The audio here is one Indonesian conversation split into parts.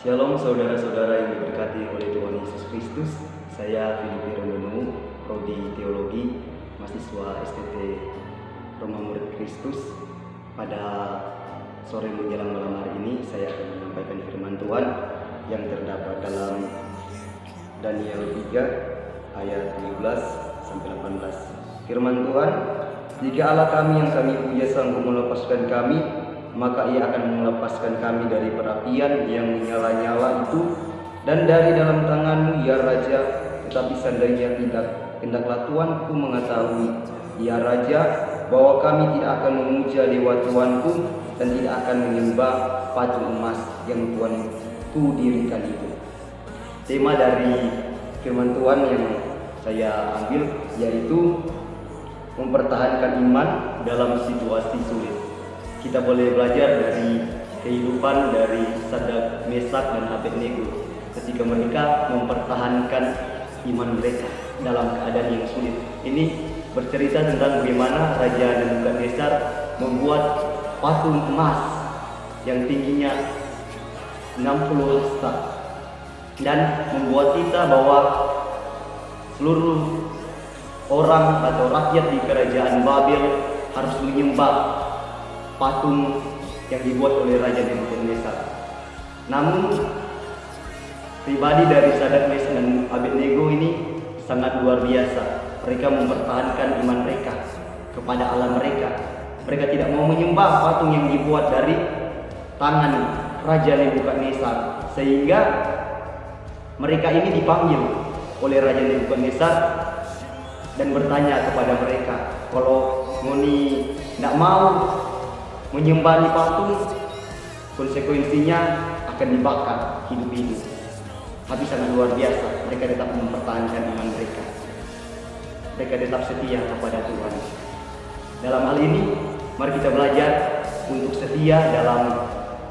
Shalom saudara-saudara yang diberkati oleh Tuhan Yesus Kristus. Saya Filipi Romono, Prodi Teologi, mahasiswa STT Roma Murid Kristus. Pada sore menjelang malam hari ini saya akan menyampaikan firman Tuhan yang terdapat dalam Daniel 3 ayat 17 sampai 18. Firman Tuhan, "Jika Allah kami yang kami puja sanggup melepaskan kami, maka ia akan melepaskan kami dari perapian yang menyala-nyala itu dan dari dalam tanganmu, ya Raja. Tetapi seandainya tidak, hendaklah Tuanku mengetahui, ya Raja, bahwa kami tidak akan memuja dewa Tuanku dan tidak akan menyembah patung emas yang Tuanku dirikan itu." Tema dari firman Tuhan yang saya ambil yaitu mempertahankan iman dalam situasi sulit. Kita boleh belajar dari kehidupan dari Sadrak, Mesak, dan Abednego ketika mereka mempertahankan iman mereka dalam keadaan yang sulit. Ini bercerita tentang bagaimana Raja Nebukadnezar membuat patung emas yang tingginya 60 hasta dan membuat kita bahwa seluruh orang atau rakyat di kerajaan Babel harus menyembah patung yang dibuat oleh Raja Nebukadnezar. Namun pribadi dari Sadrak, Mesak, dan Abednego ini sangat luar biasa. Mereka mempertahankan iman mereka kepada Allah mereka. Mereka tidak mau menyembah patung yang dibuat dari tangan Raja Nebukadnezar, sehingga mereka ini dipanggil oleh Raja Nebukadnezar dan bertanya kepada mereka, kalau ngoni tidak mau menyembah di patung, konsekuensinya akan dibakar hidup-hidup. Tapi sangat luar biasa, mereka tetap mempertahankan iman mereka. Mereka tetap setia kepada Tuhan. Dalam hal ini, mari kita belajar untuk setia dalam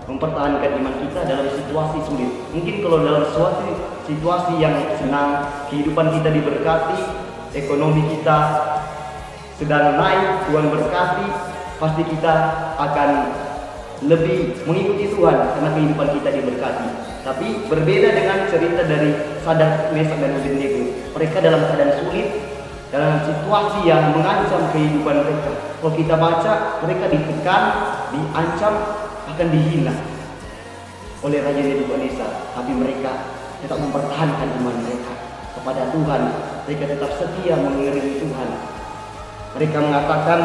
mempertahankan iman kita dalam situasi sulit. Mungkin kalau dalam suatu situasi yang senang, kehidupan kita diberkati, ekonomi kita sedang naik, Tuhan berkati, pasti kita akan lebih mengikuti Tuhan karena kehidupan kita diberkati. Tapi berbeda dengan cerita dari Sadrak, Mesak, dan Abednego. Mereka dalam keadaan sulit, dalam situasi yang mengancam kehidupan mereka. Kalau kita baca, mereka ditekan, diancam, akan dihina oleh Raja Nebukadnezar. Tapi mereka tetap mempertahankan iman mereka kepada Tuhan. Mereka tetap setia mengiringi Tuhan. Mereka mengatakan,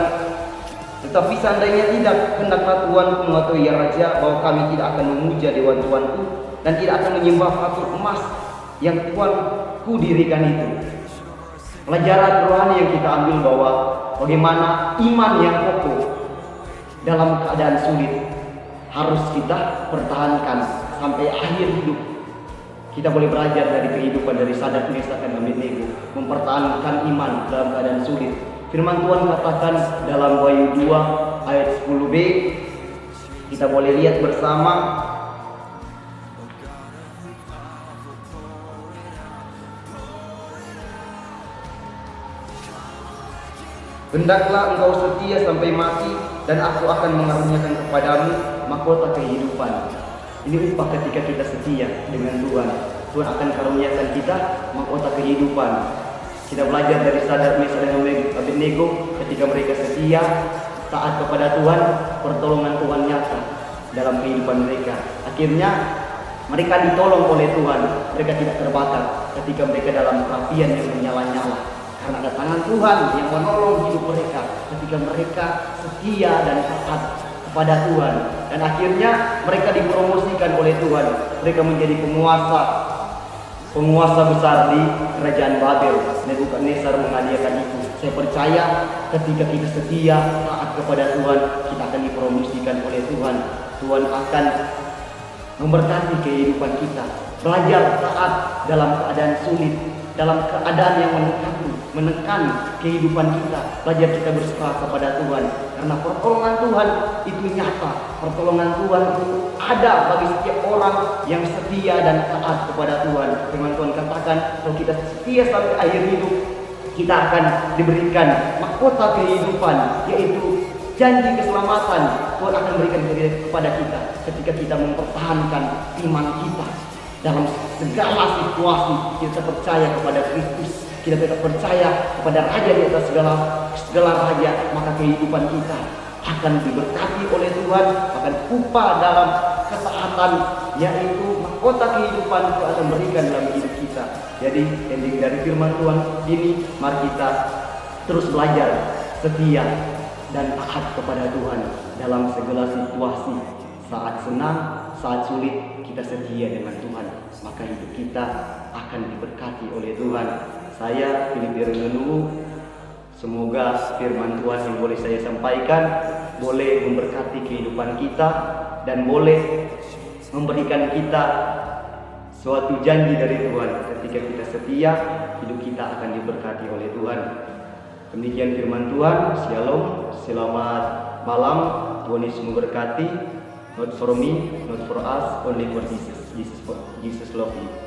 "Tetapi seandainya tidak, hendaklah Tuanku mengetahui, ya Raja, bahwa kami tidak akan memuja dewa Tuanku dan tidak akan menyembah patung emas yang Tuanku dirikan itu." Pelajaran rohani yang kita ambil bahwa bagaimana iman yang kokoh dalam keadaan sulit harus kita pertahankan sampai akhir hidup. Kita boleh belajar dari kehidupan dari Sadrak, Mesak, dan Abednego mempertahankan iman dalam keadaan sulit. Firman Tuhan katakan dalam Wahyu 2 ayat 10b, kita boleh lihat bersama. "Hendaklah engkau setia sampai mati, dan aku akan mengaruniakan kepadamu mahkota kehidupan." Ini upah ketika kita setia dengan Tuhan. Tuhan akan karuniakan kita mahkota kehidupan. Kita belajar dari Sadrak, Mesak, dan Abednego ketika mereka setia, taat kepada Tuhan, pertolongan Tuhan nyata dalam kehidupan mereka. Akhirnya mereka ditolong oleh Tuhan. Mereka tidak terbakar ketika mereka dalam perapian yang menyala-nyala, karena ada tangan Tuhan yang menolong hidup mereka ketika mereka setia dan taat kepada Tuhan. Dan akhirnya mereka dipromosikan oleh Tuhan. Mereka menjadi penguasa besar di kerajaan Babel. Nebukadnezar menghadiahkan itu. Saya percaya ketika kita setia taat kepada Tuhan, kita akan dipromosikan oleh Tuhan. Tuhan akan memberkati kehidupan kita. Belajar taat dalam keadaan sulit, dalam keadaan yang menekan kehidupan kita. Belajar kita berserah kepada Tuhan, karena pertolongan Tuhan itu nyata. Pertolongan Tuhan itu ada bagi setiap orang yang setia dan taat kepada Tuhan. Firman Tuhan katakan, kalau kita setia sampai akhir hidup, kita akan diberikan mahkota kehidupan, yaitu janji keselamatan Tuhan akan berikan kepada kita ketika kita mempertahankan iman kita dalam segala situasi. Kita percaya kepada Kristus, kita tetap percaya kepada Raja di atas segala raja, maka kehidupan kita akan diberkati oleh Tuhan, akan upah dalam ketaatan, yaitu mahkota kehidupan Tuhan akan berikan dalam hidup kita. Jadi ending dari firman Tuhan ini, mari kita terus belajar setia dan taat kepada Tuhan dalam segala situasi. Saat senang, saat sulit, kita setia dengan Tuhan, maka hidup kita akan diberkati oleh Tuhan. Saya Philippe Renunu, semoga firman Tuhan yang boleh saya sampaikan boleh memberkati kehidupan kita dan boleh memberikan kita suatu janji dari Tuhan. Ketika kita setia, hidup kita akan diberkati oleh Tuhan. Demikian firman Tuhan. Shalom, selamat malam. Tuhan Yesus memberkati. Not for me, not for us, only for Jesus. Jesus love you.